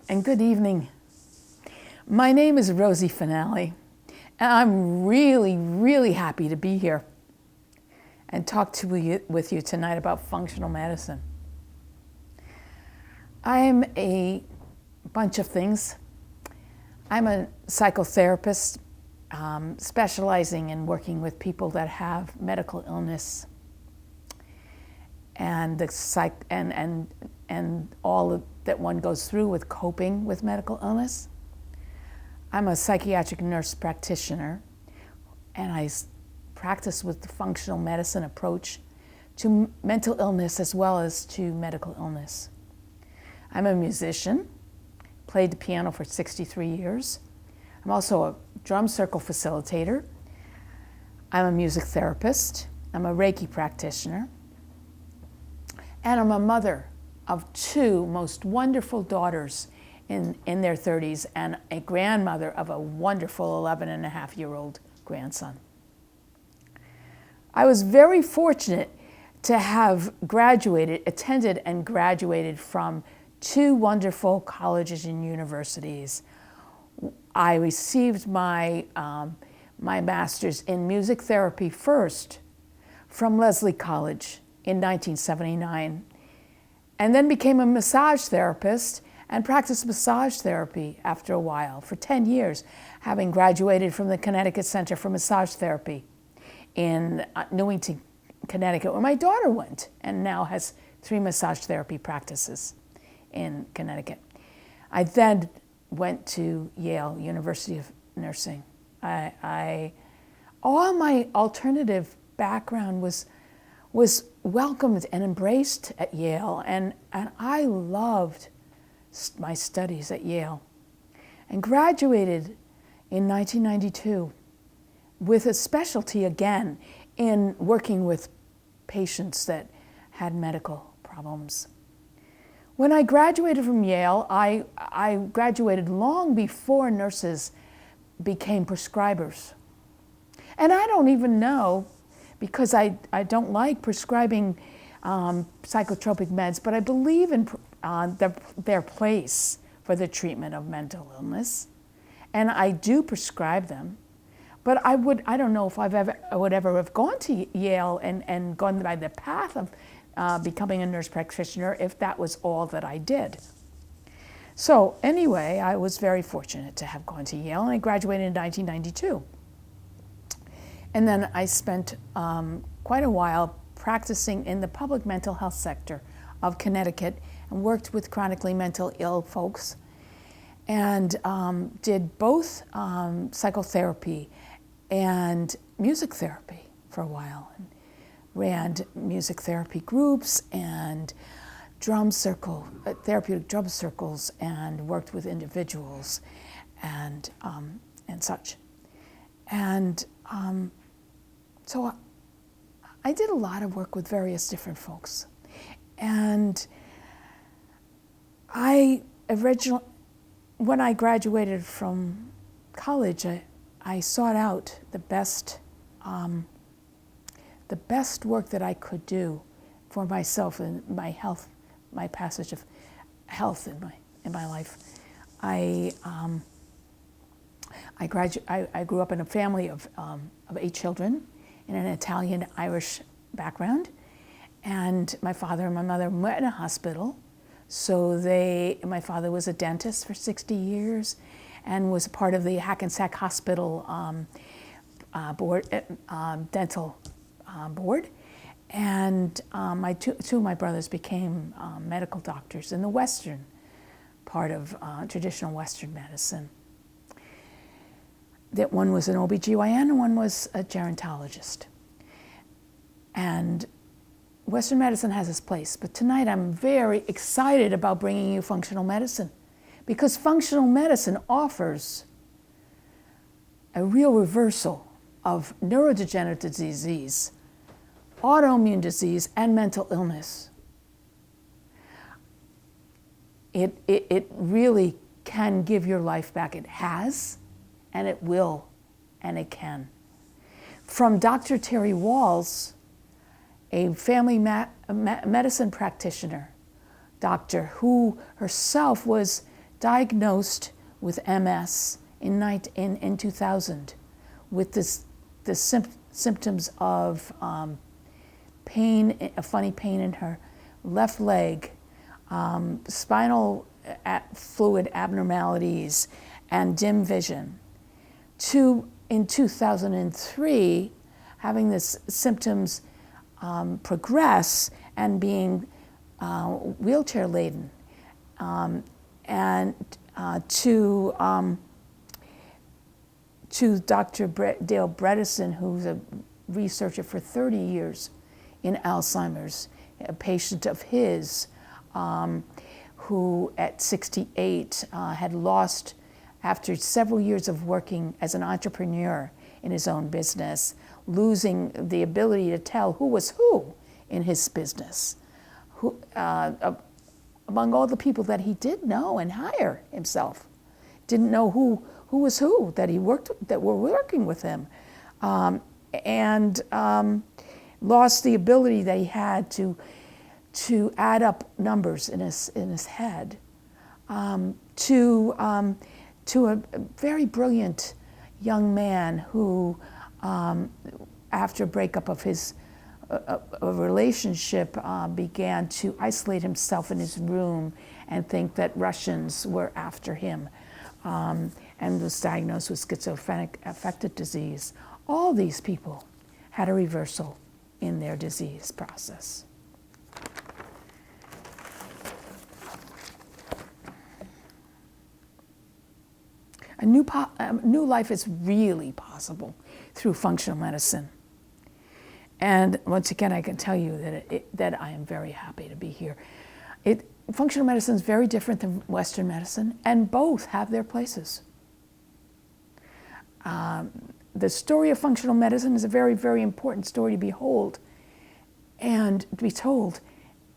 and good evening. My name is Rosie Finale, and I'm really happy to be here and talk with you tonight about functional medicine. I'm a bunch of things. I'm a psychotherapist specializing in working with people that have medical illness and and all that one goes through with coping with medical illness. I'm a psychiatric nurse practitioner, and I practice with the functional medicine approach to mental illness as well as to medical illness. I'm a musician, played the piano for 63 years. I'm also a drum circle facilitator. I'm a music therapist. I'm a Reiki practitioner. And I'm a mother of two most wonderful daughters in their 30s and a grandmother of a wonderful 11-and-a-half-year-old grandson. I was very fortunate to have attended and graduated from two wonderful colleges and universities. I received my master's in music therapy first from Lesley College in 1979, and then became a massage therapist and practiced massage therapy after a while for 10 years, having graduated from the Connecticut Center for Massage Therapy in Newington, Connecticut, where my daughter went and now has 3 massage therapy practices in Connecticut. I then went to Yale, University of Nursing. All my alternative background was welcomed and embraced at Yale, and I loved my studies at Yale, and graduated in 1992 with a specialty again in working with patients that had medical problems. When I graduated from Yale, I graduated long before nurses became prescribers. And I don't even know, because I don't like prescribing psychotropic meds, but I believe in their place for the treatment of mental illness. And I do prescribe them. But I don't know if I would ever have gone to Yale and gone by the path of becoming a nurse practitioner if that was all that I did. So anyway, I was very fortunate to have gone to Yale, and I graduated in 1992. And then I spent quite a while practicing in the public mental health sector of Connecticut and worked with chronically mental ill folks, and did both psychotherapy and music therapy for a while, and ran music therapy groups and therapeutic drum circles, and worked with individuals and such. And so I did a lot of work with various different folks. And when I graduated from college, I sought out the best work that I could do for myself and my health, my passage of health in my life. I grew up in a family of 8 children in an Italian-Irish background, and my father and my mother met in a hospital. So my father was a dentist for 60 years and was part of the Hackensack Hospital dental board. And two of my brothers became medical doctors in the Western part of traditional Western medicine. That one was an OBGYN and one was a gerontologist. And Western medicine has its place, but tonight I'm very excited about bringing you functional medicine, because functional medicine offers a real reversal of neurodegenerative disease, autoimmune disease, and mental illness. It really can give your life back. It has, and it will, and it can. From Dr. Terry Walls, a family medicine practitioner, doctor who herself was diagnosed with MS in 2000 with the symptoms of pain, a funny pain in her left leg, spinal fluid abnormalities, and dim vision. To, in 2003, having the symptoms progress and being wheelchair laden, and to Dr. Dale Bredesen, who's a researcher for 30 years in Alzheimer's, a patient of his who at 68 had lost, after several years of working as an entrepreneur in his own business, losing the ability to tell who was who in his business. Among all the people that he did know and hire himself, didn't know who was who that were working with him, and lost the ability that he had to add up numbers in his head. To a very brilliant young man who, after a breakup of his a relationship, began to isolate himself in his room and think that Russians were after him, and was diagnosed with schizophrenic affective disease. All these people had a reversal in their disease process. A new life is really possible through functional medicine. And once again, I can tell you that I am very happy to be here. Functional medicine is very different than Western medicine, and both have their places. The story of functional medicine is a very, very important story to behold and to be told.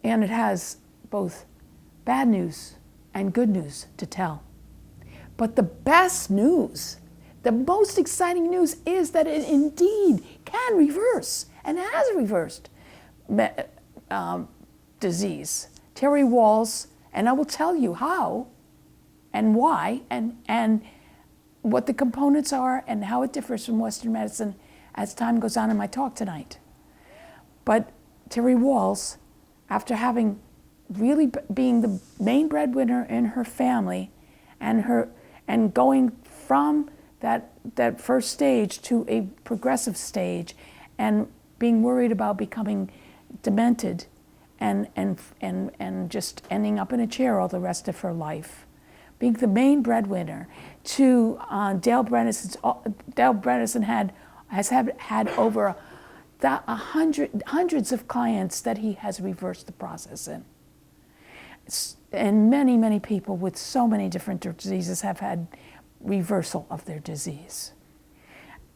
And it has both bad news and good news to tell. But the best news, the most exciting news, is that it indeed can reverse and has reversed disease. Terry Walls, and I will tell you how and why and what the components are and how it differs from Western medicine as time goes on in my talk tonight. But Terry Walls, after having really being the main breadwinner in her family and going from that first stage to a progressive stage and being worried about becoming demented and just ending up in a chair all the rest of her life, being the main breadwinner, to Dale Bredesen has had over hundreds of clients that he has reversed the process in. And many, many people with so many different diseases have had reversal of their disease.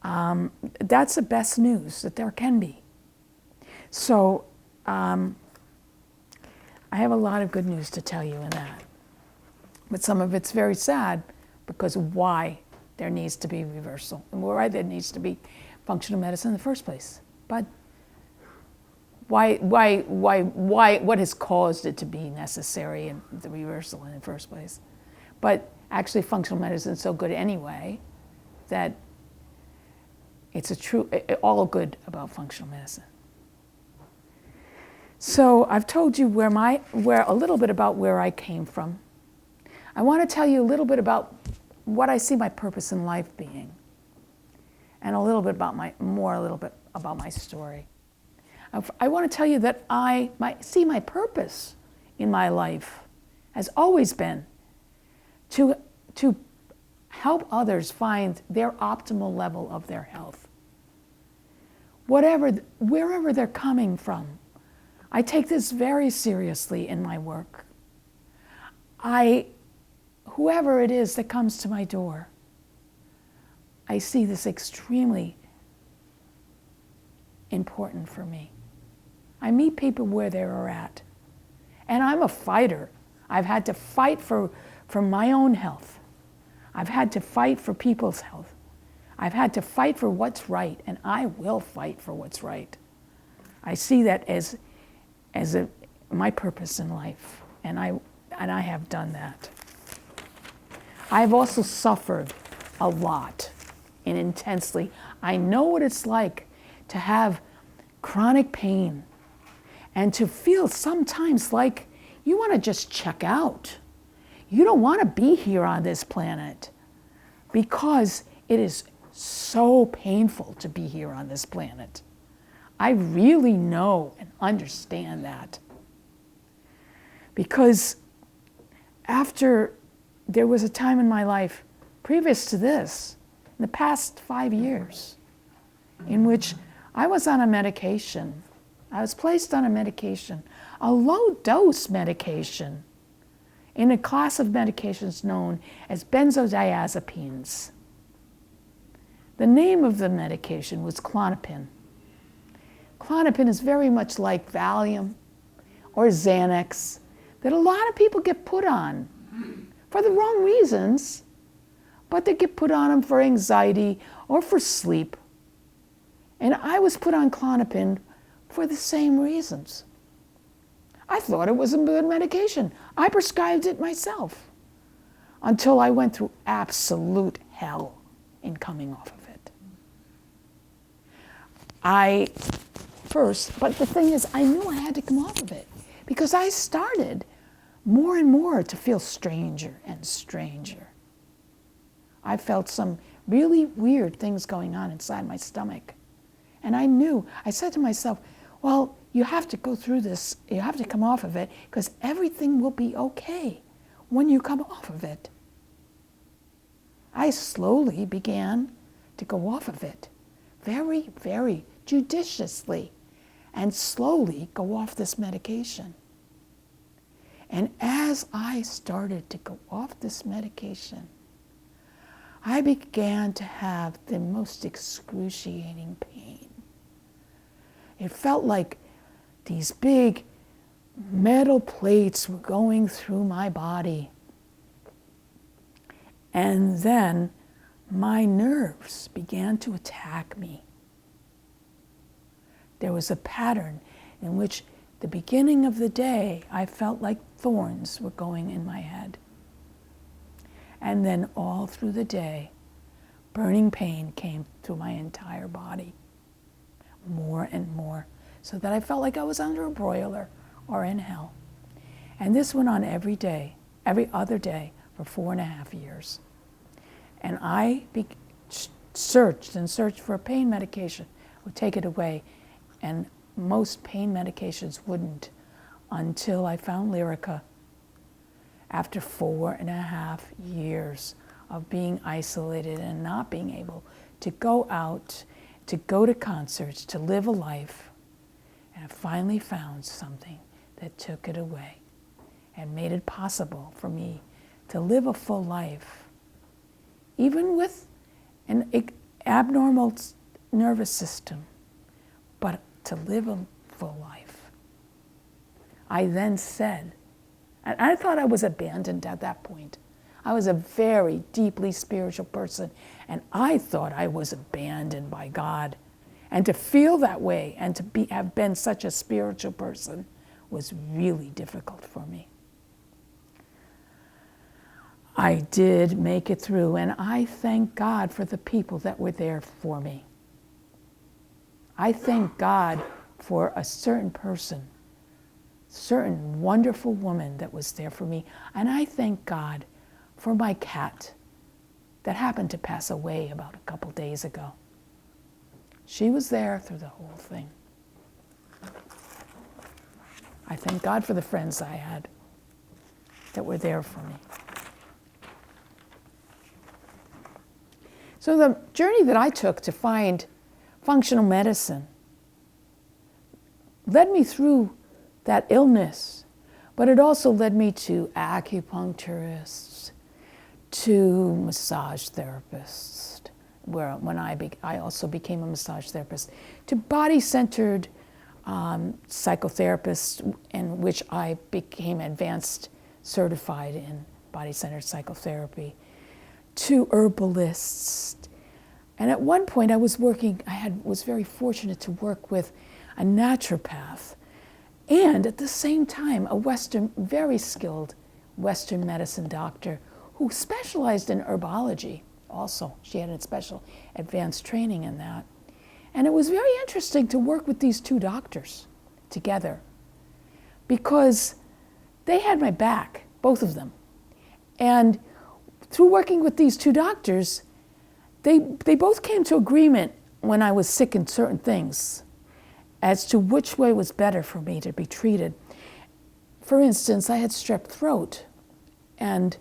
That's the best news that there can be. So I have a lot of good news to tell you in that. But some of it's very sad because of why there needs to be reversal and why there needs to be functional medicine in the first place. But why, what has caused it to be necessary and the reversal in the first place? But actually functional medicine is so good anyway that it's all good about functional medicine. So I've told you a little bit about where I came from. I want to tell you a little bit about what I see my purpose in life being, and a little bit about my story. I want to tell you that I see my purpose in my life has always been to help others find their optimal level of their health. Wherever they're coming from. I take this very seriously in my work. Whoever it is that comes to my door, I see this extremely important for me. I meet people where they are at. And I'm a fighter. I've had to fight for my own health. I've had to fight for people's health. I've had to fight for what's right, and I will fight for what's right. I see that as my purpose in life, and I have done that. I've also suffered a lot and intensely. I know what it's like to have chronic pain and to feel sometimes like you want to just check out. You don't want to be here on this planet because it is so painful to be here on this planet. I really know and understand that. Because there was a time in my life previous to this, in the past 5 years, in which I was on a medication. I was placed on a medication, a low-dose medication, in a class of medications known as benzodiazepines. The name of the medication was Klonopin. Klonopin is very much like Valium or Xanax that a lot of people get put on for the wrong reasons, but they get put on them for anxiety or for sleep. And I was put on Klonopin for the same reasons. I thought it was a good medication. I prescribed it myself until I went through absolute hell in coming off of it. But the thing is, I knew I had to come off of it because I started more and more to feel stranger and stranger. I felt some really weird things going on inside my stomach. And I said to myself, well, you have to go through this, you have to come off of it because everything will be okay when you come off of it. I slowly began to go off of it, very, very judiciously, and slowly go off this medication. And as I started to go off this medication, I began to have the most excruciating pain. It felt like these big metal plates were going through my body. And then my nerves began to attack me. There was a pattern in which the beginning of the day, I felt like thorns were going in my head. And then all through the day, burning pain came through my entire body, more and more, so that I felt like I was under a broiler or in hell. And this went on every day, every other day for 4.5 years. And I searched for a pain medication, would take it away, and most pain medications wouldn't until I found Lyrica after 4.5 years of being isolated and not being able to go out, to go to concerts, to live a life. And I finally found something that took it away and made it possible for me to live a full life, even with an abnormal nervous system, but to live a full life. I then said, and I thought I was abandoned at that point. I was a very deeply spiritual person, and I thought I was abandoned by God. And to feel that way and to have been such a spiritual person was really difficult for me. I did make it through, and I thank God for the people that were there for me. I thank God for a certain person, certain wonderful woman that was there for me. And I thank God for my cat that happened to pass away about a couple days ago. She was there through the whole thing. I thank God for the friends I had that were there for me. So the journey that I took to find functional medicine led me through that illness, but it also led me to acupuncturists, to massage therapists, when I also became a massage therapist, to body-centered psychotherapists, in which I became advanced certified in body-centered psychotherapy, to herbalists. And at one point I was very fortunate to work with a naturopath, and at the same time a very skilled Western medicine doctor who specialized in herbology also. She had a special advanced training in that. And it was very interesting to work with these two doctors together because they had my back, both of them. And through working with these two doctors, they both came to agreement when I was sick in certain things as to which way was better for me to be treated. For instance, I had strep throat, and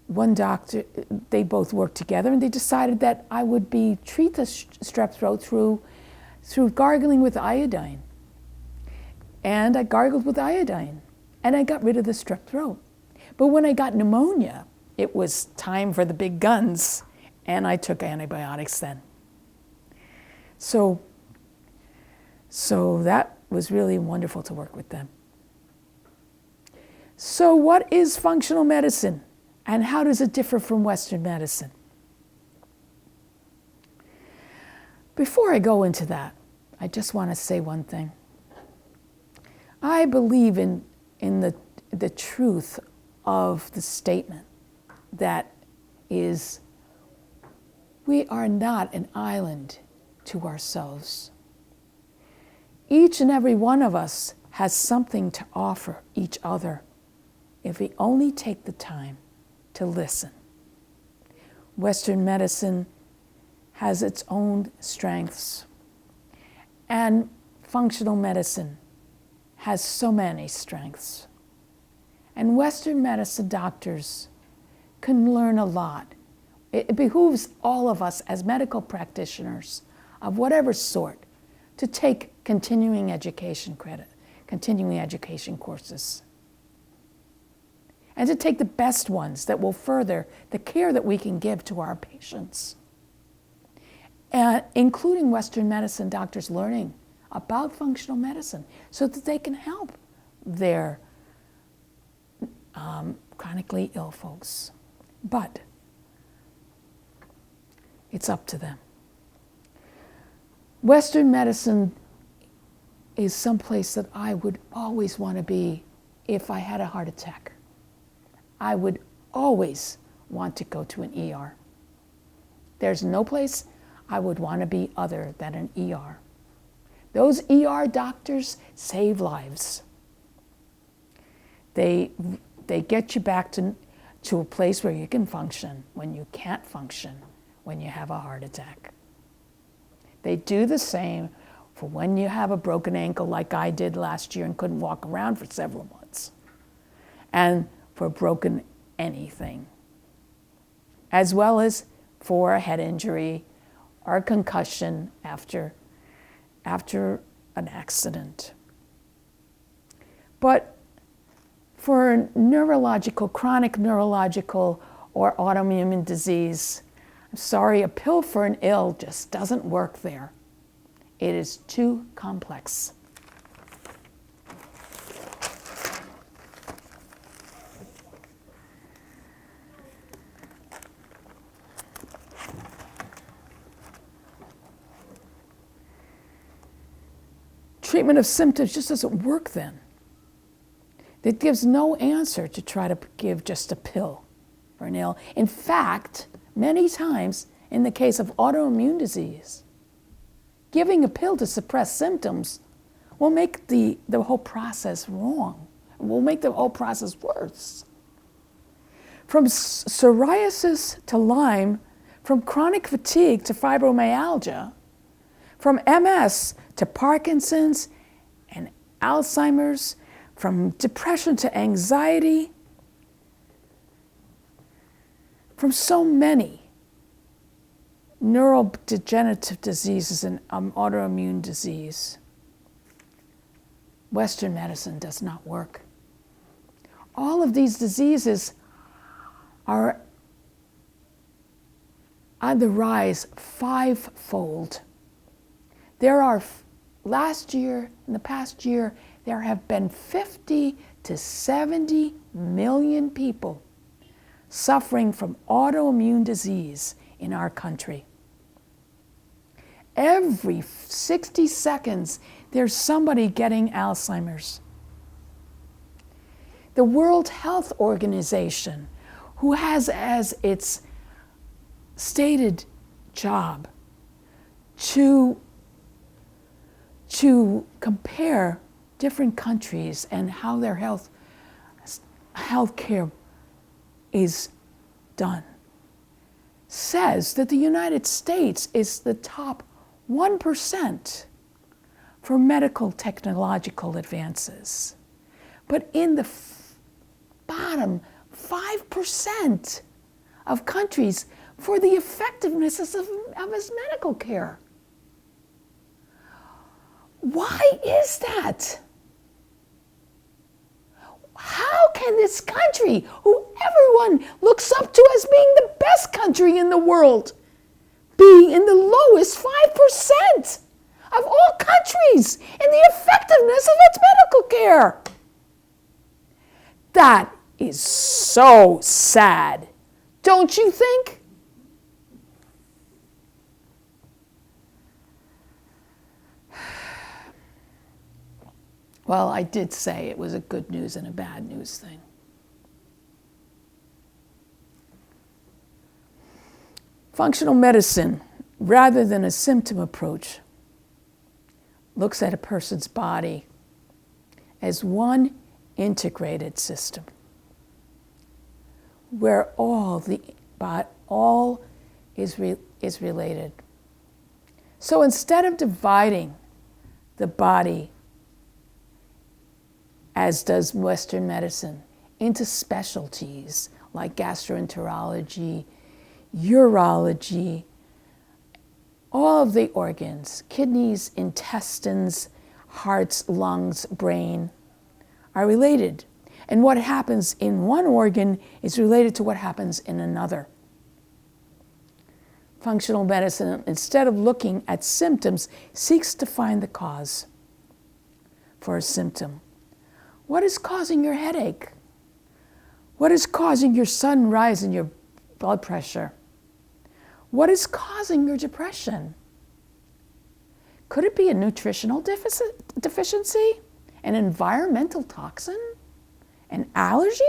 one doctor, they both worked together, and they decided that I would treat the strep throat through gargling with iodine. And I gargled with iodine, and I got rid of the strep throat. But when I got pneumonia, it was time for the big guns, and I took antibiotics then. So that was really wonderful to work with them. So what is functional medicine, and how does it differ from Western medicine? Before I go into that, I just want to say one thing. I believe in the truth of the statement that is, we are not an island to ourselves. Each and every one of us has something to offer each other if we only take the time to listen. Western medicine has its own strengths, and functional medicine has so many strengths. And Western medicine doctors can learn a lot. It behooves all of us as medical practitioners of whatever sort to take continuing education courses. And to take the best ones that will further the care that we can give to our patients. Including Western medicine doctors learning about functional medicine so that they can help their chronically ill folks. But it's up to them. Western medicine is someplace that I would always want to be if I had a heart attack. I would always want to go to an ER. There's no place I would want to be other than an ER. Those ER doctors save lives. They get you back to a place where you can function when you can't function when you have a heart attack. They do the same for when you have a broken ankle like I did last year and couldn't walk around for several months. And for broken anything, as well as for a head injury or a concussion after an accident. But for chronic neurological or autoimmune disease, I'm sorry, a pill for an ill just doesn't work there. It is too complex. Treatment of symptoms just doesn't work then. It gives no answer to try to give just a pill for an ill. In fact, many times in the case of autoimmune disease, giving a pill to suppress symptoms will make the whole process wrong. It will make the whole process worse. From psoriasis to Lyme, from chronic fatigue to fibromyalgia, from MS to Parkinson's and Alzheimer's, from depression to anxiety, from so many neurodegenerative diseases and autoimmune disease. Western medicine does not work. All of these diseases are on the rise fivefold. There are, in the past year, there have been 50 to 70 million people suffering from autoimmune disease in our country. Every 60 seconds, there's somebody getting Alzheimer's. The World Health Organization, who has as its stated job to compare different countries and how their health care is done, says that the United States is the top 1% for medical technological advances. But in the bottom 5% of countries for the effectiveness of his medical care. Why is that? How can this country, who everyone looks up to as being the best country in the world, be in the lowest 5% of all countries in the effectiveness of its medical care? That is so sad, don't you think? Well, I did say it was a good news and a bad news thing. Functional medicine, rather than a symptom approach, looks at a person's body as one integrated system where all is related. So instead of dividing the body, as does Western medicine, into specialties like gastroenterology, urology, all of the organs, kidneys, intestines, hearts, lungs, brain, are related. And what happens in one organ is related to what happens in another. Functional medicine, instead of looking at symptoms, seeks to find the cause for a symptom. What is causing your headache? What is causing your sudden rise in your blood pressure? What is causing your depression? Could it be a nutritional deficiency? An environmental toxin? An allergy?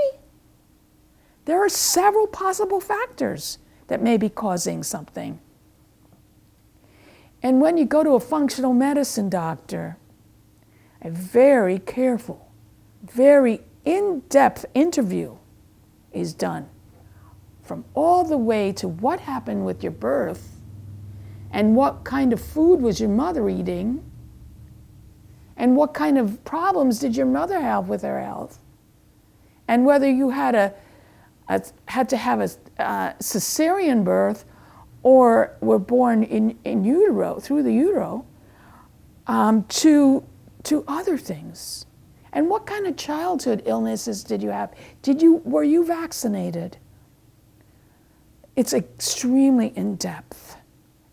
There are several possible factors that may be causing something. And when you go to a functional medicine doctor, a very careful, very in-depth interview is done, from all the way to what happened with your birth and what kind of food was your mother eating and what kind of problems did your mother have with her health, and whether you had to have a cesarean birth or were born in utero, through the utero, to other things. And what kind of childhood illnesses did you have? Were you vaccinated? It's extremely in-depth.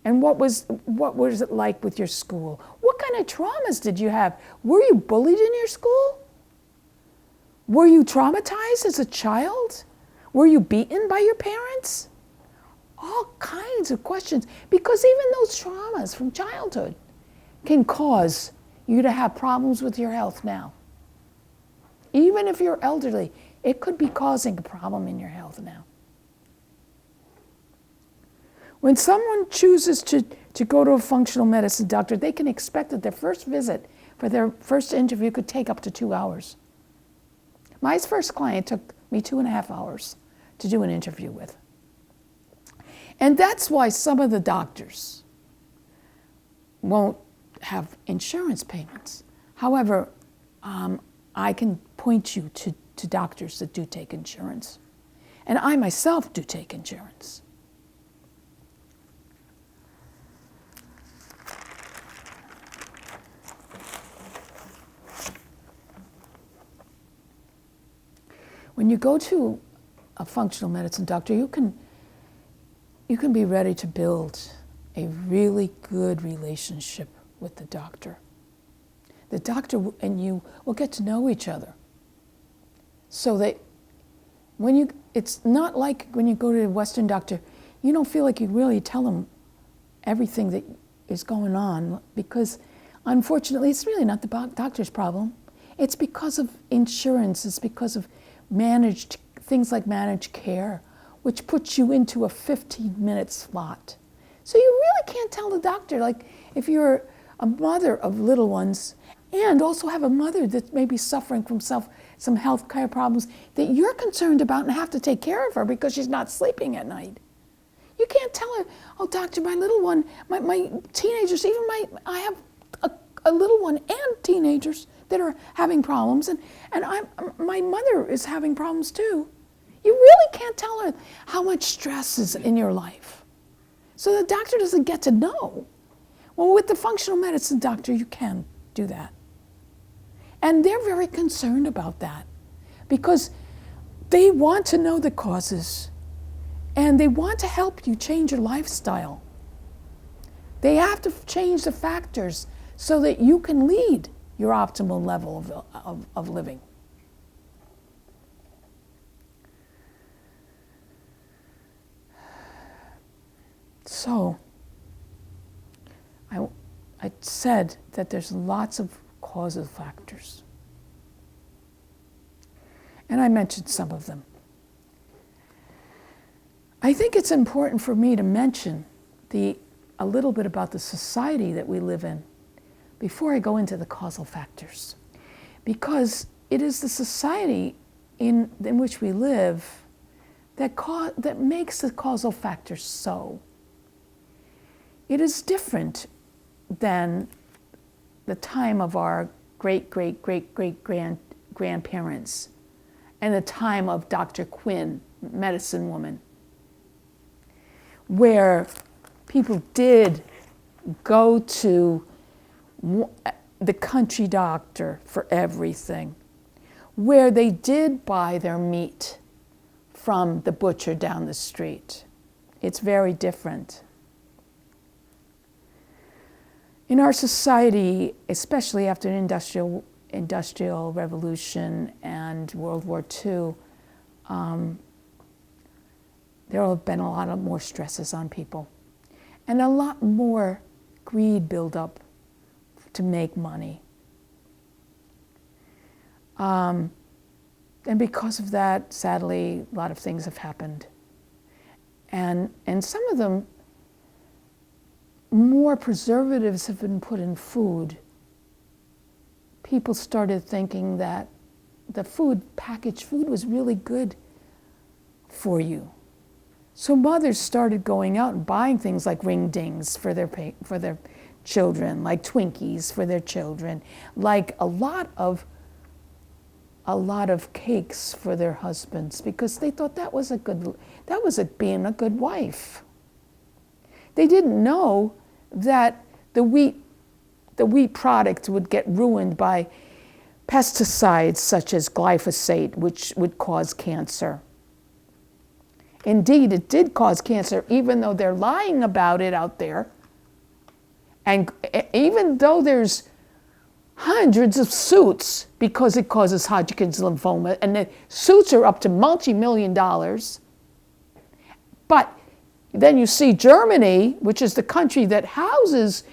And what was it like with your school? What kind of traumas did you have? Were you bullied in your school? Were you traumatized as a child? Were you beaten by your parents? All kinds of questions, because even those traumas from childhood can cause you to have problems with your health now. Even if you're elderly, it could be causing a problem in your health now. When someone chooses to go to a functional medicine doctor, they can expect that their first visit for their first interview could take up to 2 hours. My first client took me 2.5 hours to do an interview with. And that's why some of the doctors won't have insurance payments. However, I can point you to doctors that do take insurance. And I myself do take insurance. When you go to a functional medicine doctor, you can be ready to build a really good relationship with the doctor. The doctor and you will get to know each other. So that it's not like when you go to a Western doctor, you don't feel like you really tell them everything that is going on, because unfortunately it's really not the doctor's problem. It's because of insurance, it's because of things like managed care which puts you into a 15-minute slot. So you really can't tell the doctor, like if you're a mother of little ones and also have a mother that may be suffering from some health care problems that you're concerned about and have to take care of her because she's not sleeping at night. You can't tell her, oh, doctor, my little one, my teenagers, I have a little one and teenagers that are having problems, and my mother is having problems too. You really can't tell her how much stress is in your life. So the doctor doesn't get to know. Well, with the functional medicine doctor, you can do that. And they're very concerned about that because they want to know the causes and they want to help you change your lifestyle. They have to change the factors so that you can lead your optimal level of living. So, I said that there's lots of causal factors. And I mentioned some of them. I think it's important for me to mention a little bit about the society that we live in before I go into the causal factors. Because it is the society in which we live that makes the causal factors so. It is different than the time of our great-great-great-great-grandparents and the time of Dr. Quinn, medicine woman, where people did go to the country doctor for everything, where they did buy their meat from the butcher down the street. It's very different. In our society, especially after the industrial revolution and World War II, there have been a lot of more stresses on people and a lot more greed build up to make money. And because of that, sadly, a lot of things have happened. And some of them, more preservatives have been put in food. People started thinking that the packaged food was really good for you. So mothers started going out and buying things like ring dings for their children, like Twinkies for their children, like a lot of cakes for their husbands, because they thought that was being a good wife. They didn't know that the wheat product would get ruined by pesticides such as glyphosate, which would cause cancer. Indeed, it did cause cancer, even though they're lying about it out there. And even though there's hundreds of suits because it causes Hodgkin's lymphoma, and the suits are up to multi-million dollars. But then you see Germany, which is the country that houses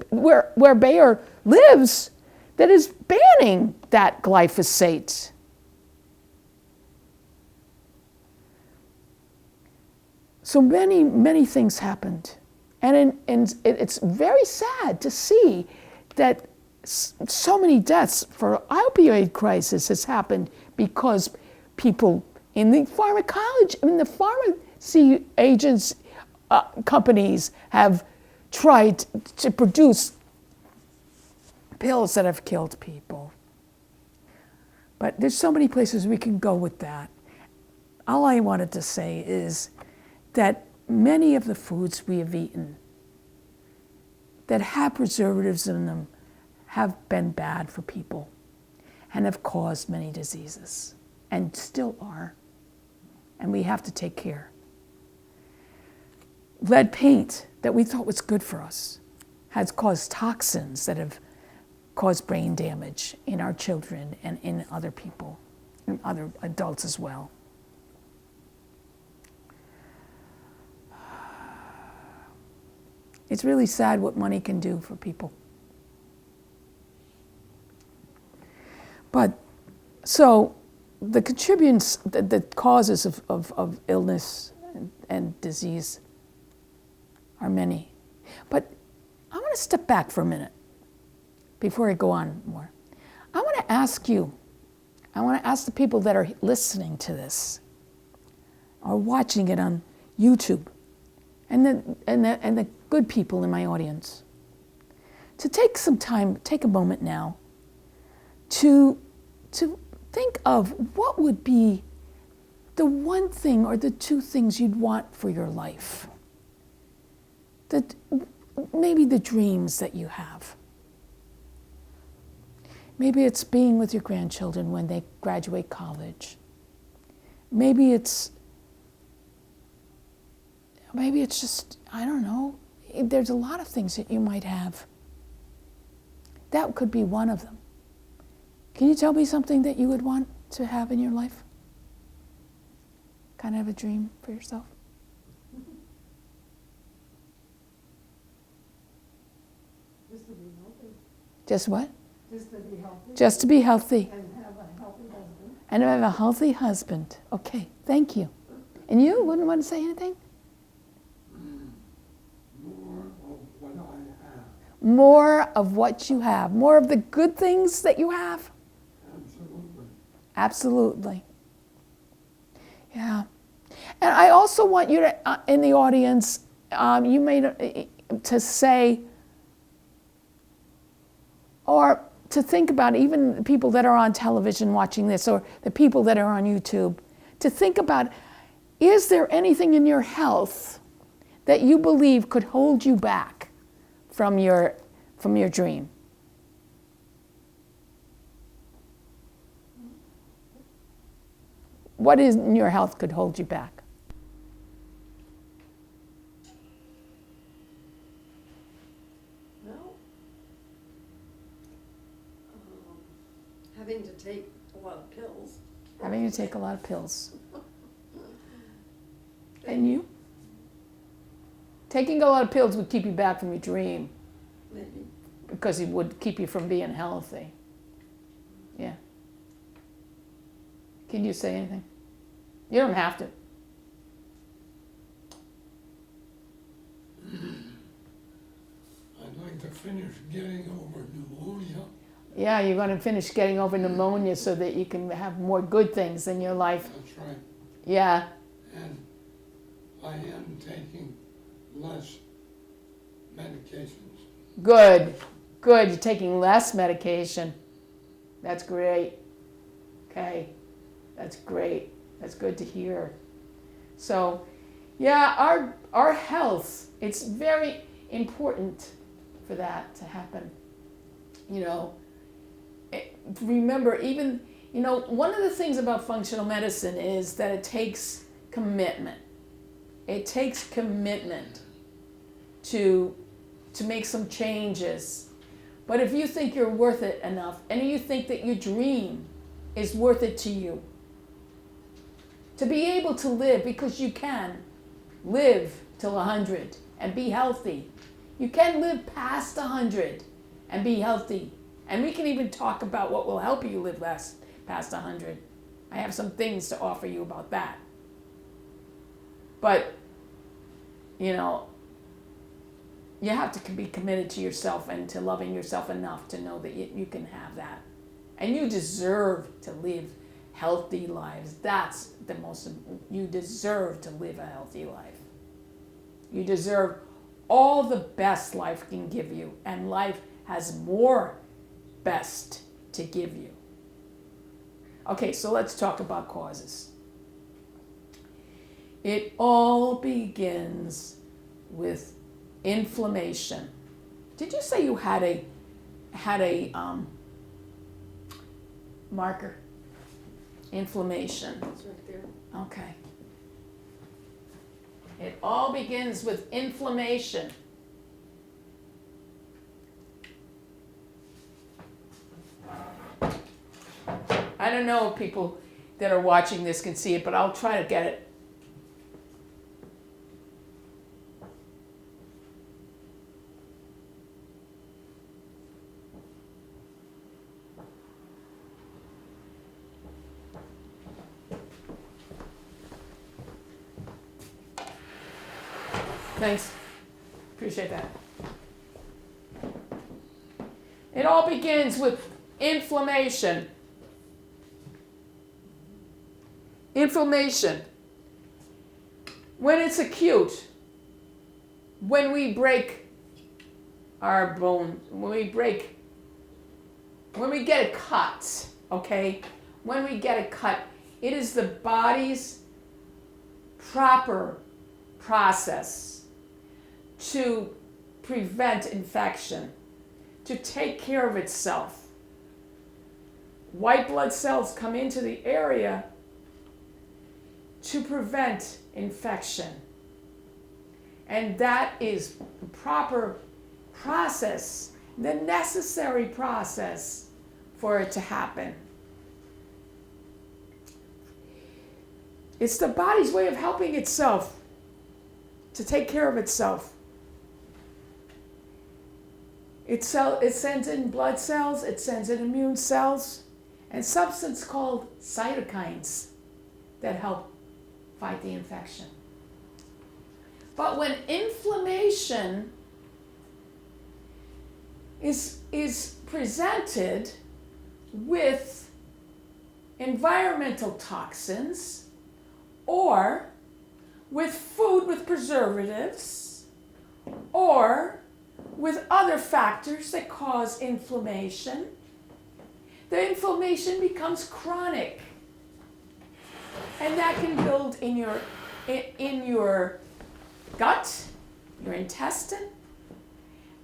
where Bayer lives, that is banning that glyphosate. So many things happened. And it's very sad to see that so many deaths for opioid crisis has happened because people in the the pharmacy agents, companies have tried to produce pills that have killed people. But there's so many places we can go with that. All I wanted to say is that many of the foods we have eaten that have preservatives in them have been bad for people and have caused many diseases and still are. And we have to take care. Lead paint that we thought was good for us has caused toxins that have caused brain damage in our children and in other people, and other adults as well. It's really sad what money can do for people. But, so, the contributors, the causes of illness and disease are many. But I want to step back for a minute before I go on more. I want to ask you, I want to ask the people that are listening to this or watching it on YouTube and the good people in my audience to take some time, take a moment now to think of what would be the one thing or the two things you'd want for your life. Maybe the dreams that you have. Maybe it's being with your grandchildren when they graduate college. Maybe it's just, I don't know. There's a lot of things that you might have. That could be one of them. Can you tell me something that you would want to have in your life? Kind of a dream for yourself? Just to be healthy. Just what? Just to be healthy. Just to be healthy. And have a healthy husband. And have a healthy husband. Okay, thank you. And you wouldn't want to say anything? More of what I have. More of what you have. More of the good things that you have? Absolutely. Absolutely. Yeah. And I also want you to, in the audience, you may to say, or to think about even the people that are on television watching this, or the people that are on YouTube, to think about, is there anything in your health that you believe could hold you back from your dream? What in your health could hold you back? Well, having to take a lot of pills. Having to take a lot of pills. And you? Taking a lot of pills would keep you back from your dream. Maybe. Because it would keep you from being healthy. Yeah. Can you say anything? You don't have to. I'd like to finish getting over pneumonia. Yeah, you're going to finish getting over pneumonia so that you can have more good things in your life. That's right. Yeah. And I am taking less medications. Good. Good. You're taking less medication. That's great. Okay. That's great. That's good to hear. So, yeah, our health, it's very important for that to happen. You know, remember, even, you know, one of the things about functional medicine is that it takes commitment. It takes commitment to make some changes. But if you think you're worth it enough, and you think that your dream is worth it to you, to be able to live, because you can live till 100 and be healthy. You can live past 100 and be healthy. And we can even talk about what will help you live past 100. I have some things to offer you about that. But, you know, you have to be committed to yourself and to loving yourself enough to know that you can have that. And you deserve to live healthy lives. That's the most, you deserve to live a healthy life. You deserve all the best life can give you, and life has more best to give you. Okay, so let's talk about causes. It all begins with inflammation. Did you say you had a marker? Inflammation. It's right there. Okay. It all begins with inflammation. I don't know if people that are watching this can see it, but I'll try to get it. Thanks. Appreciate that. It all begins with inflammation. Inflammation. When it's acute, when we break our bone, when we get a cut, okay? When we get a cut, it is the body's proper process to prevent infection, to take care of itself. White blood cells come into the area to prevent infection. And that is the proper process, the necessary process for it to happen. It's the body's way of helping itself to take care of itself. It sends in blood cells, it sends in immune cells, and substance called cytokines that help fight the infection. But when inflammation is presented with environmental toxins or with food with preservatives or with other factors that cause inflammation, the inflammation becomes chronic. And that can build in your gut, your intestine,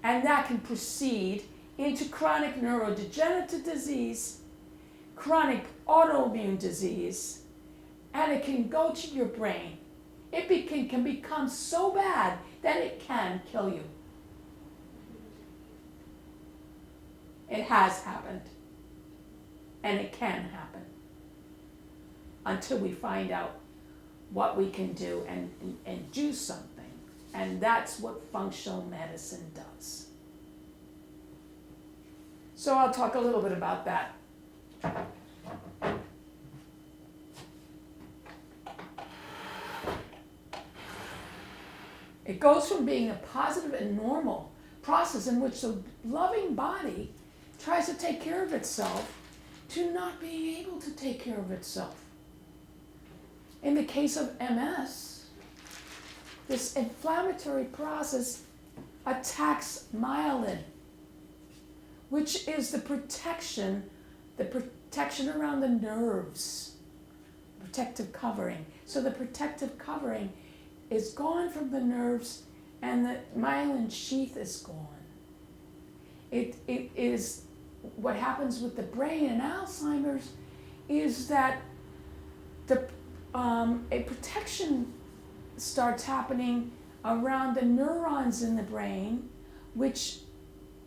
and that can proceed into chronic neurodegenerative disease, chronic autoimmune disease, and it can go to your brain. It can become so bad that it can kill you. It has happened, and it can happen until we find out what we can do and do something. And that's what functional medicine does. So I'll talk a little bit about that. It goes from being a positive and normal process in which the loving body tries to take care of itself to not being able to take care of itself. In the case of MS, this inflammatory process attacks myelin, which is the protection around the nerves, protective covering. So the protective covering is gone from the nerves and the myelin sheath is gone. It is what happens with the brain in Alzheimer's is that a protection starts happening around the neurons in the brain,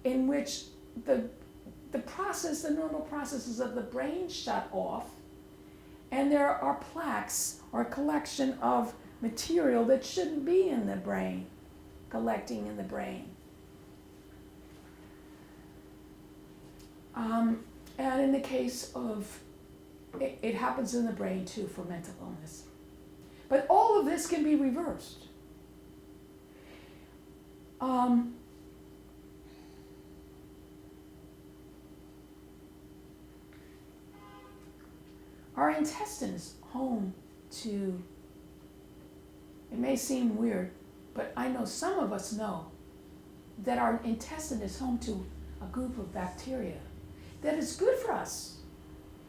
in which the normal processes of the brain shut off, and there are plaques or a collection of material that shouldn't be in the brain, collecting in the brain. And in the case of, it happens in the brain too for mental illness. But all of this can be reversed. Our intestine is home to, it may seem weird, but I know some of us know that our intestine is home to a group of bacteria that is good for us,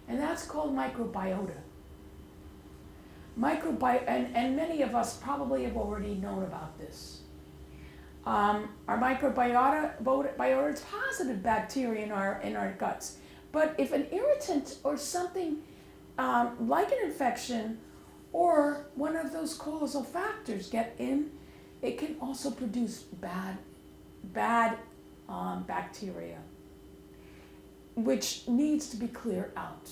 and that's called microbiota. And many of us probably have already known about this. Our microbiota is positive bacteria in our guts, but if an irritant or something like an infection or one of those causal factors get in, it can also produce bad bacteria, which needs to be cleared out.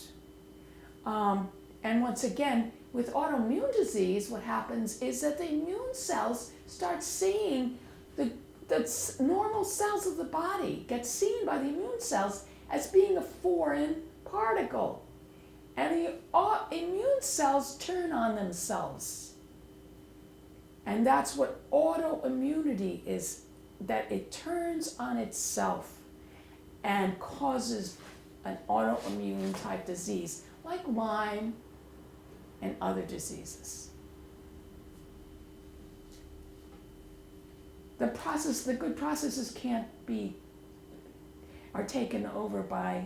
And once again, with autoimmune disease, what happens is that the immune cells start seeing the normal cells of the body get seen by the immune cells as being a foreign particle. And the immune cells turn on themselves. And that's what autoimmunity is, that it turns on itself and causes an autoimmune type disease like Lyme and other diseases. The good processes are taken over by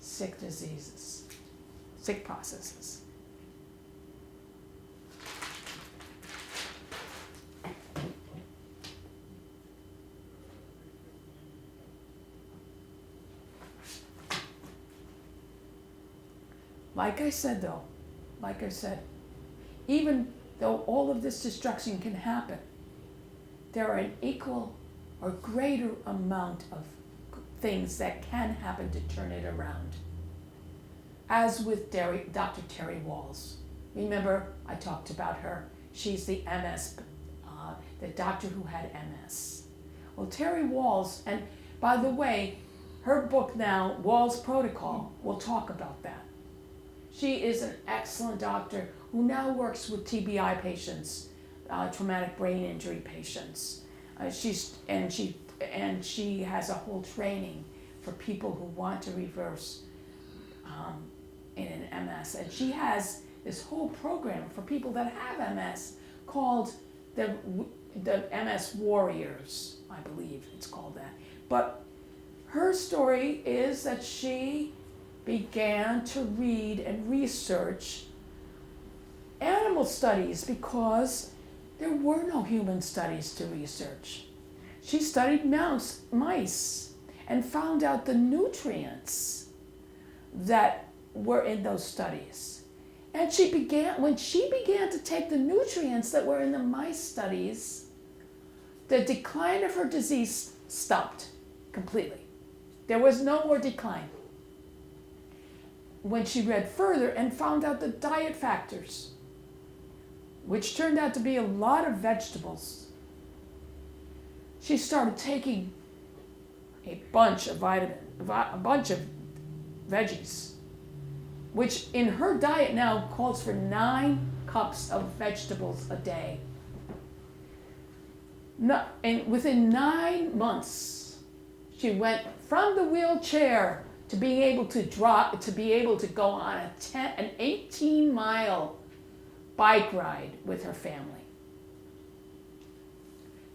sick diseases, sick processes. Like I said, even though all of this destruction can happen, there are an equal or greater amount of things that can happen to turn it around. As with Dr. Terry Walls. Remember, I talked about her. She's the MS, the doctor who had MS. Well, Terry Walls, and by the way, her book now, Walls Protocol, will talk about that. She is an excellent doctor who now works with TBI patients, traumatic brain injury patients. She has a whole training for people who want to reverse in an MS. And she has this whole program for people that have MS called the MS Warriors, I believe it's called that. But her story is that she began to read and research animal studies because there were no human studies to research. She studied mice and found out the nutrients that were in those studies. And when she began to take the nutrients that were in the mice studies, the decline of her disease stopped completely. There was no more decline. When she read further and found out the diet factors, which turned out to be a lot of vegetables, she started taking a bunch of veggies, which in her diet now calls for 9 cups of vegetables a day. And within 9 months, she went from the wheelchair to being able to go on an 18-mile bike ride with her family.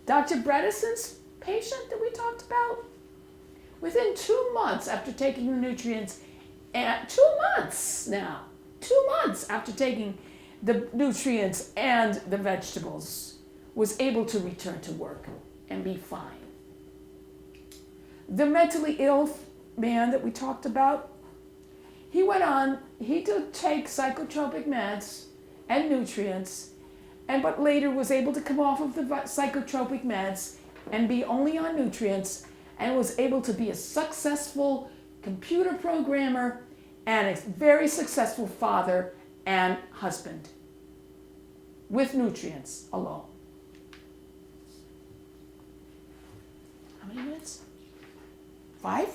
Dr. Bredesen's patient that we talked about, within 2 months after taking the nutrients, and 2 months after taking the nutrients and the vegetables, was able to return to work and be fine. The mentally ill man that we talked about, he did take psychotropic meds and nutrients, but later was able to come off of the psychotropic meds and be only on nutrients, and was able to be a successful computer programmer and a very successful father and husband with nutrients alone. How many minutes? 5?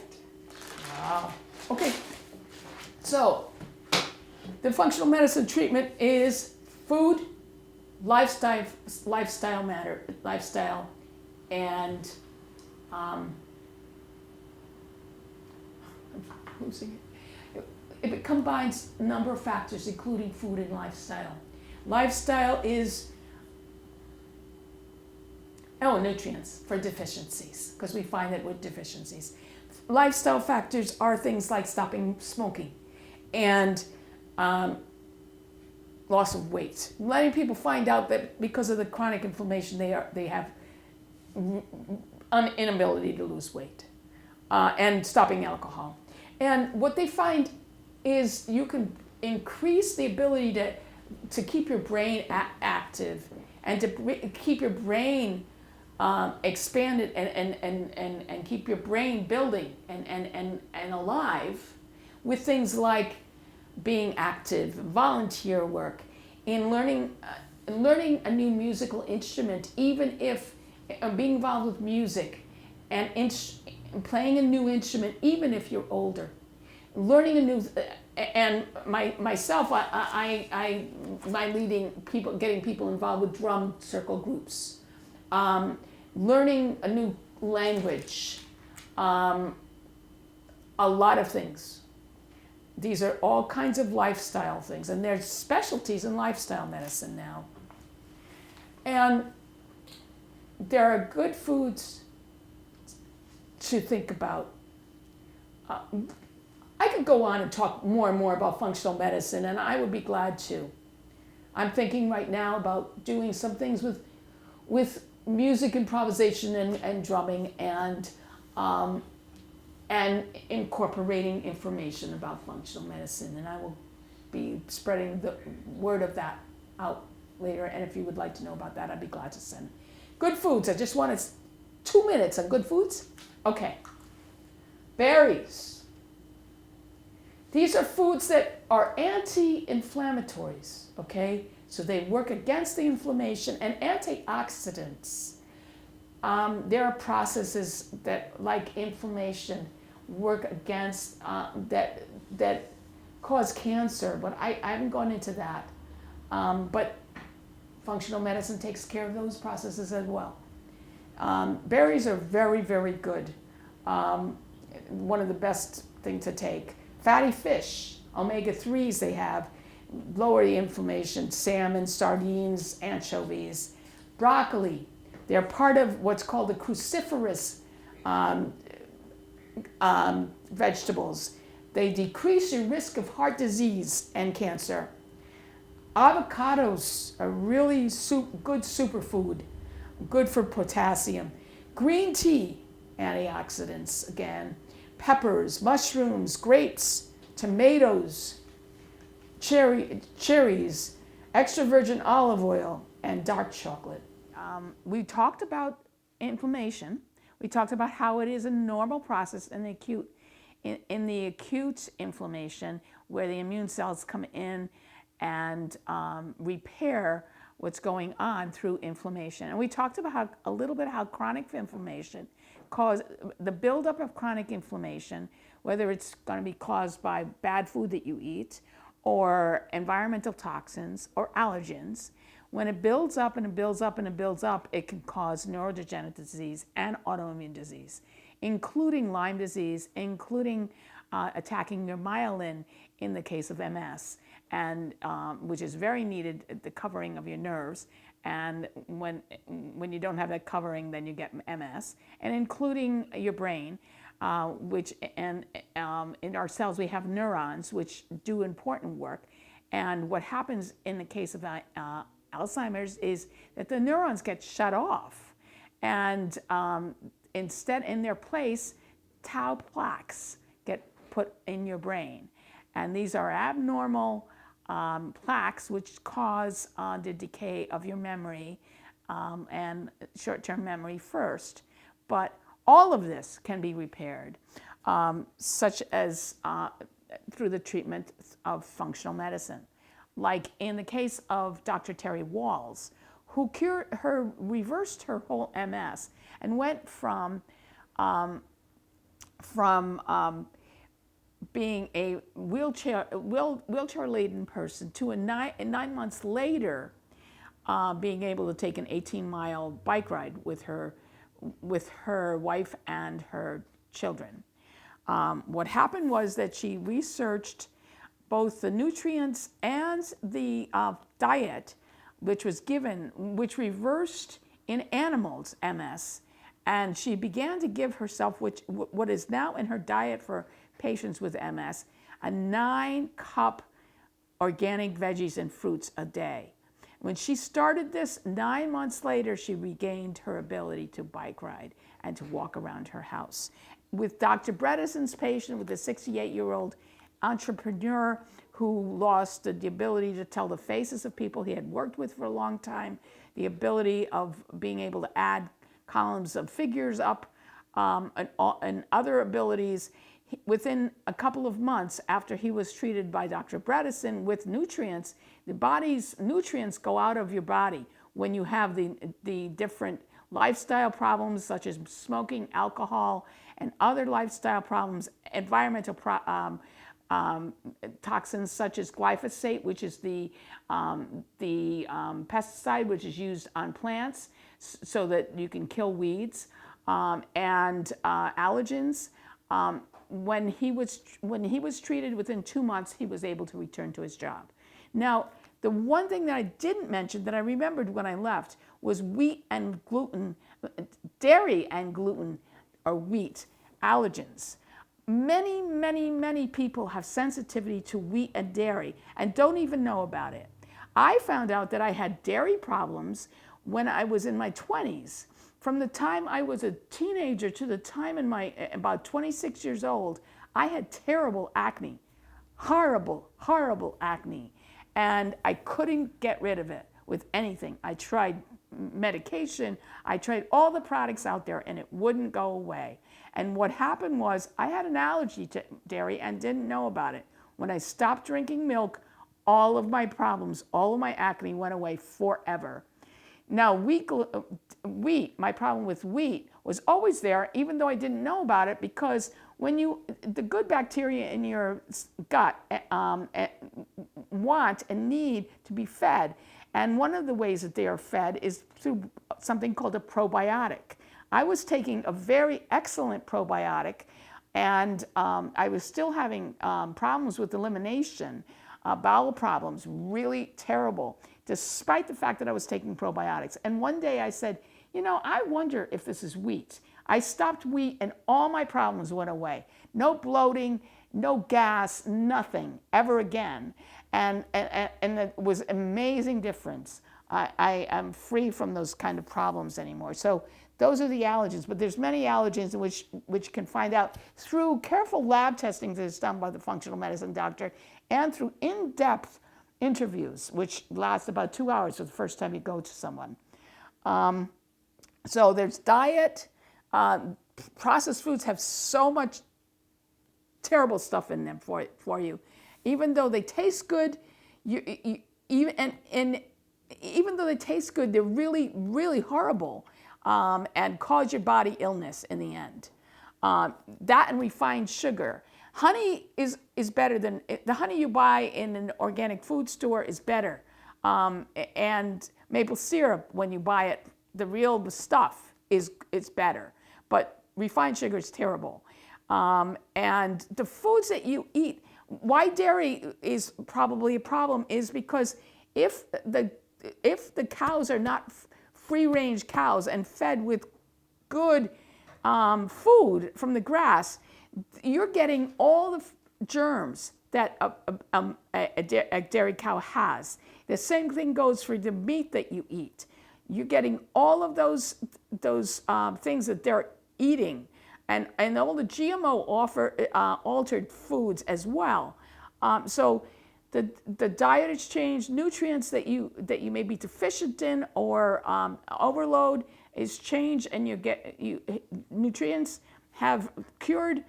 Wow. Okay. So, the functional medicine treatment is food, lifestyle, and I'm losing it. It combines a number of factors, including food and lifestyle. Lifestyle is nutrients for deficiencies, because we find that with deficiencies. Lifestyle factors are things like stopping smoking and loss of weight. Letting people find out that because of the chronic inflammation, they have an inability to lose weight, and stopping alcohol. And what they find is you can increase the ability to keep your brain active and to keep your brain expanded and keep your brain building and alive with things like being active, volunteer work, in learning a new musical instrument, even if being involved with music and playing a new instrument, even if you're older, learning and myself, my leading people, getting people involved with drum circle groups, learning a new language, a lot of things. These are all kinds of lifestyle things, and there's specialties in lifestyle medicine now. And there are good foods to think about. I could go on and talk more and more about functional medicine, and I would be glad to. I'm thinking right now about doing some things with music improvisation and drumming, and incorporating information about functional medicine, and I will be spreading the word of that out later. And if you would like to know about that, I'd be glad to send. Good foods. I just wanted 2 minutes on good foods. Okay. Berries. These are foods that are anti-inflammatories, okay? So they work against the inflammation, and antioxidants. There are processes that, like inflammation, work against, that cause cancer, but I haven't gone into that. But functional medicine takes care of those processes as well. Berries are very, very good. One of the best things to take. Fatty fish, omega-3s they have, lower the inflammation. Salmon, sardines, anchovies. Broccoli, they're part of what's called the cruciferous vegetables. They decrease your risk of heart disease and cancer. Avocados are really good superfood, good for potassium. Green tea, antioxidants again. Peppers, mushrooms, grapes, tomatoes, cherries, extra virgin olive oil, and dark chocolate. We talked about inflammation. We talked about how it is a normal process in the acute inflammation, where the immune cells come in and repair what's going on through inflammation. And we talked about a little bit how chronic inflammation cause the buildup of chronic inflammation, whether it's going to be caused by bad food that you eat, or environmental toxins, or allergens. When it builds up and it builds up and it builds up, it can cause neurodegenerative disease and autoimmune disease, including Lyme disease, including attacking your myelin in the case of MS, and which is very needed, the covering of your nerves. And when you don't have that covering, then you get MS, and including your brain, in our cells we have neurons which do important work. And what happens in the case of Alzheimer's is that the neurons get shut off, and instead, in their place, tau plaques get put in your brain, and these are abnormal plaques which cause the decay of your memory, and short-term memory first. But all of this can be repaired, such as through the treatment of functional medicine. Like in the case of Dr. Terry Walls, who reversed her whole MS and went from being a wheelchair-laden person to 9 months later being able to take an 18-mile bike ride with her wife and her children. What happened was that she researched both the nutrients and the diet which was given, which reversed in animals MS, and she began to give herself what is now in her diet for patients with MS, a 9-cup organic veggies and fruits a day. When she started this, 9 months later, she regained her ability to bike ride and to walk around her house. With Dr. Bredesen's patient, with a 68-year-old entrepreneur who lost the ability to tell the faces of people he had worked with for a long time, the ability of being able to add columns of figures up, and other abilities. Within a couple of months after he was treated by Dr. Bredesen with nutrients, the body's nutrients go out of your body when you have the different lifestyle problems such as smoking, alcohol, and other lifestyle problems, environmental toxins such as glyphosate, which is the pesticide which is used on plants so that you can kill weeds, and allergens. When he was treated, within 2 months, he was able to return to his job. Now, the one thing that I didn't mention that I remembered when I left was wheat and gluten, dairy and gluten, or wheat allergens. Many, many, many people have sensitivity to wheat and dairy and don't even know about it. I found out that I had dairy problems when I was in my 20s. From the time I was a teenager to the time in my about 26 years old, I had terrible acne, horrible, horrible acne, and I couldn't get rid of it with anything. I tried medication, I tried all the products out there, and it wouldn't go away. And what happened was I had an allergy to dairy and didn't know about it. When I stopped drinking milk, all of my problems, all of my acne went away forever. Now, wheat, my problem with wheat was always there, even though I didn't know about it, because when the good bacteria in your gut want and need to be fed, and one of the ways that they are fed is through something called a probiotic. I was taking a very excellent probiotic, and I was still having problems with elimination, bowel problems, really terrible, despite the fact that I was taking probiotics. And one day I said, I wonder if this is wheat. I stopped wheat and all my problems went away. No bloating, no gas, nothing ever again. And it was an amazing difference. I am free from those kind of problems anymore. So those are the allergens, but there's many allergens which you can find out through careful lab testing that is done by the functional medicine doctor and through in-depth interviews, which last about 2 hours for the first time you go to someone. So there's diet. Processed foods have so much terrible stuff in them for you. Even though they taste good, even though they taste good, they're really, really horrible and cause your body illness in the end. That and refined sugar. Honey is better than the honey you buy in an organic food store is better. And maple syrup, when you buy it, the real stuff is better. But refined sugar is terrible. And the foods that you eat, why dairy is probably a problem is because if the cows are not free-range cows and fed with good food from the grass, you're getting all the germs that a dairy cow has. The same thing goes for the meat that you eat. You're getting all of those things that they're eating, and all the GMO altered foods as well. So the diet has changed. Nutrients that you may be deficient in or overload is changed, and nutrients have cured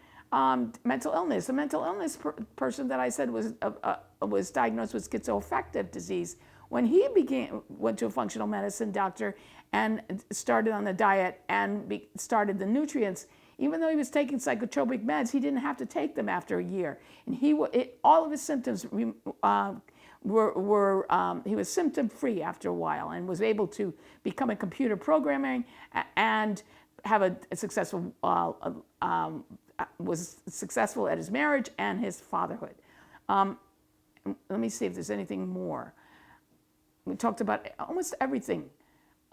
mental illness. The mental illness person that I said was diagnosed with schizoaffective disease. When he went to a functional medicine doctor and started on the diet and started the nutrients, even though he was taking psychotropic meds, he didn't have to take them after a year. And all of his symptoms he was symptom free after a while and was able to become a computer programmer and have a successful was successful at his marriage and his fatherhood. Let me see if there's anything more. We talked about almost everything.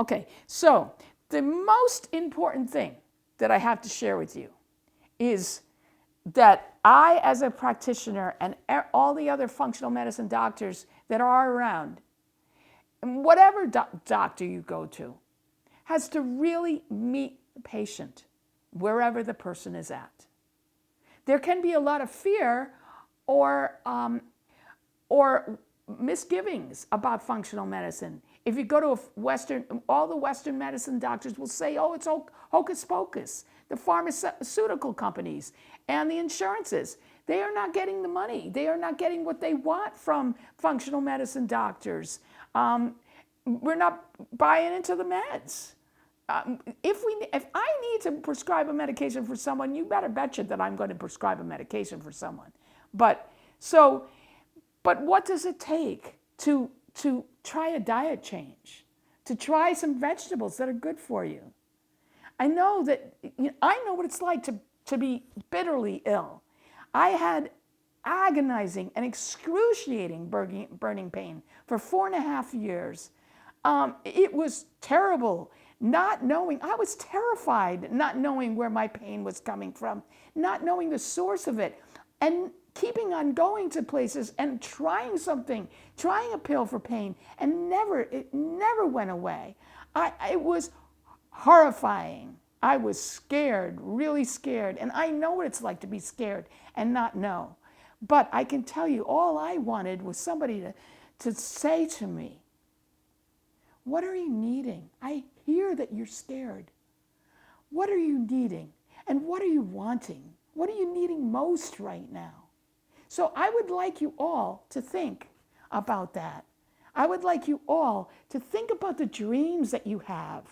Okay, so the most important thing that I have to share with you is that I, as a practitioner, and all the other functional medicine doctors that are around, and whatever doctor you go to, has to really meet the patient wherever the person is at. There can be a lot of fear or misgivings about functional medicine. If you go to all the Western medicine doctors will say, oh, it's hocus pocus. The pharmaceutical companies and the insurances, they are not getting the money. They are not getting what they want from functional medicine doctors. We're not buying into the meds. If I need to prescribe a medication for someone, you better betcha that I'm going to prescribe a medication for someone. But So, but what does it take to try a diet change, to try some vegetables that are good for you? I know that, I know what it's like to be bitterly ill. I had agonizing and excruciating burning pain for 4.5 years. It was terrible, not knowing, I was terrified, not knowing where my pain was coming from, not knowing the source of it, and keeping on going to places and trying something, trying a pill for pain, and it never went away. It was horrifying. I was scared, really scared, and I know what it's like to be scared and not know. But I can tell you, all I wanted was somebody to say to me, what are you needing? I hear that you're scared. What are you needing? And what are you wanting? What are you needing most right now? So I would like you all to think about that. I would like you all to think about the dreams that you have,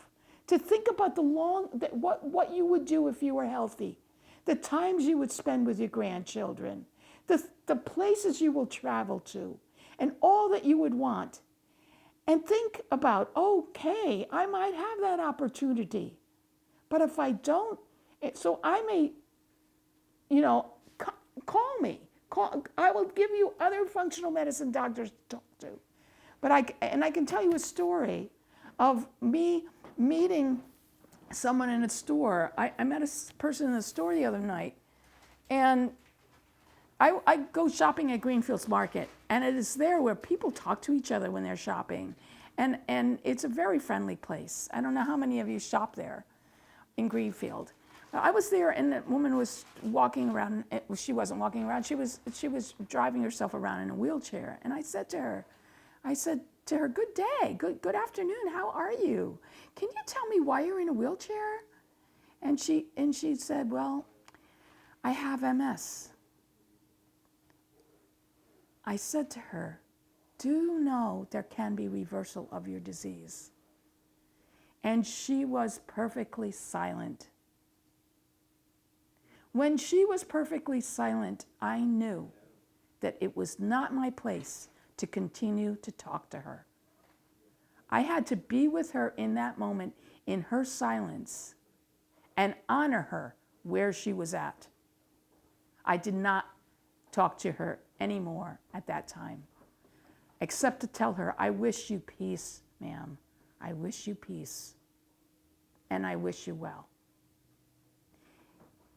to think about what you would do if you were healthy, the times you would spend with your grandchildren, the places you will travel to, and all that you would want. And think about, okay, I might have that opportunity, but if I don't, so I may, call me. I will give you other functional medicine doctors to talk to. But I can tell you a story of me meeting someone in a store. I met a person in the store the other night, and I go shopping at Greenfields Market, and it is there where people talk to each other when they're shopping. And it's a very friendly place. I don't know how many of you shop there in Greenfield. I was there, and the woman was walking around. She wasn't walking around. She was driving herself around in a wheelchair. And I said to her, good day, good afternoon. How are you? Can you tell me why you're in a wheelchair? And she said, well, I have MS. I said to her, do you know there can be reversal of your disease? And she was perfectly silent. When she was perfectly silent, I knew that it was not my place to continue to talk to her. I had to be with her in that moment, in her silence, and honor her where she was at. I did not talk to her anymore at that time, except to tell her, I wish you peace, ma'am. I wish you peace, and I wish you well.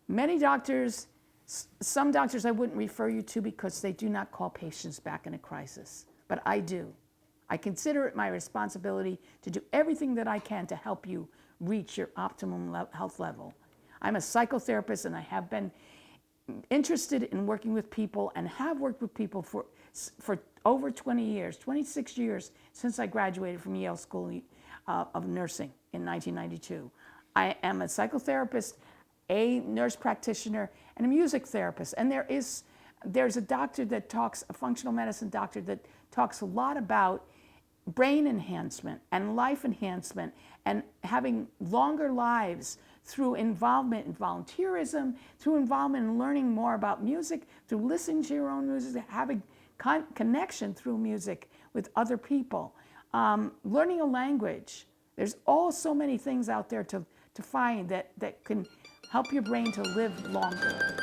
Many doctors, some doctors I wouldn't refer you to because they do not call patients back in a crisis, but I do. I consider it my responsibility to do everything that I can to help you reach your optimum health level. I'm a psychotherapist, and I have been interested in working with people and have worked with people for over 20 years, 26 years since I graduated from Yale School of Nursing in 1992. I am a psychotherapist, a nurse practitioner, and a music therapist. And there's a doctor that talks, a functional medicine doctor that talks a lot about brain enhancement and life enhancement and having longer lives through involvement in volunteerism, through involvement in learning more about music, through listening to your own music, having connection through music with other people, learning a language. There's so many things out there to find that can help your brain to live longer.